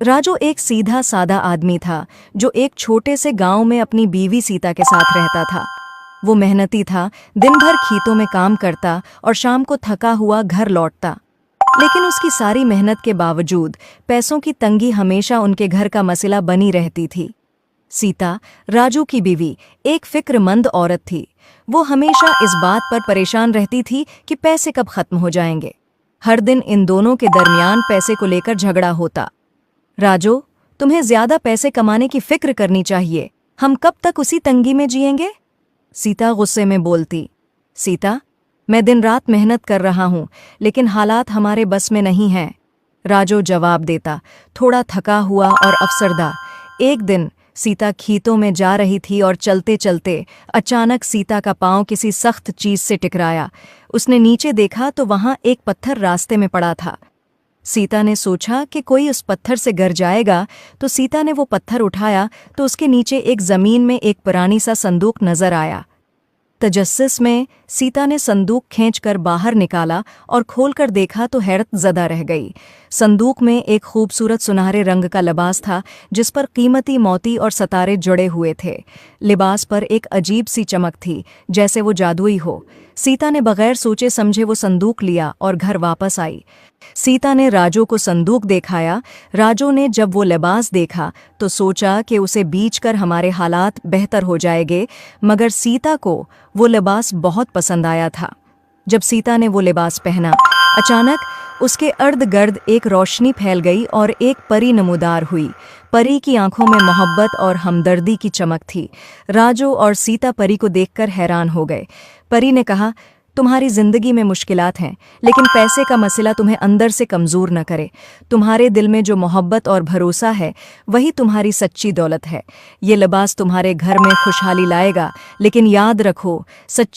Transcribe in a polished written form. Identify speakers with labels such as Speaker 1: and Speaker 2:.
Speaker 1: राजू एक सीधा सादा आदमी था जो एक छोटे से गांव में अपनी बीवी सीता के साथ रहता था। वो मेहनती था, दिन भर खेतों में काम करता और शाम को थका हुआ घर लौटता। लेकिन उसकी सारी मेहनत के बावजूद पैसों की तंगी हमेशा उनके घर का मसला बनी रहती थी। सीता, राजू की बीवी, एक फिक्रमंद औरत थी। वो हमेशा इस बात पर परेशान रहती थी कि पैसे कब खत्म हो जाएंगे। हर दिन इन दोनों के दरमियान पैसे को लेकर झगड़ा होता। राजू, तुम्हें ज्यादा पैसे कमाने की फिक्र करनी चाहिए। हम कब तक उसी तंगी में जिएंगे? सीता गुस्से में बोलती। सीता, मैं दिन रात मेहनत कर रहा हूं, लेकिन हालात हमारे बस में नहीं हैं। राजू जवाब देता, थोड़ा थका हुआ और अफसरदा। एक दिन सीता खेतों में जा रही थी और चलते चलते अचानक सीता का पांव किसी सख्त चीज से टकराया। उसने नीचे देखा तो वहां एक पत्थर रास्ते में पड़ा था। सीता ने सोचा कि कोई उस पत्थर से गिर जाएगा, तो सीता ने वो पत्थर उठाया तो उसके नीचे एक जमीन में एक पुरानी सा संदूक नजर आया। तजस्सुस में सीता ने संदूक खींचकर बाहर निकाला और खोलकर देखा तो हैरत ज़दा रह गई। संदूक में एक खूबसूरत सुनहरे रंग का लिबास था जिस पर कीमती मोती और सितारे जुड़े हुए थे। लिबास पर एक अजीब सी चमक थी, जैसे वो जादुई हो। सीता ने बगैर सोचे समझे वो संदूक लिया और घर वापस आई। सीता ने राजू को संदूक दिखाया। राजू ने जब वो लिबास देखा तो सोचा कि उसे बेचकर हमारे हालात बेहतर हो जाएंगे, मगर सीता को वो लिबास बहुत पसंद आया था। जब सीता ने वो लिबास पहना, अचानक उसके अर्द गिर्द एक रोशनी फैल गई और एक परी नमूदार हुई। परी की आंखों में मोहब्बत और हमदर्दी की चमक थी। राजू और सीता परी को देखकर हैरान हो गए। परी ने कहा, तुम्हारी जिंदगी में मुश्किलात हैं, लेकिन पैसे का मसला तुम्हें अंदर से कमज़ोर न करे। तुम्हारे दिल में जो मोहब्बत और भरोसा है वही तुम्हारी सच्ची दौलत है। ये लिबास तुम्हारे घर में खुशहाली लाएगा, लेकिन याद रखो, सच्ची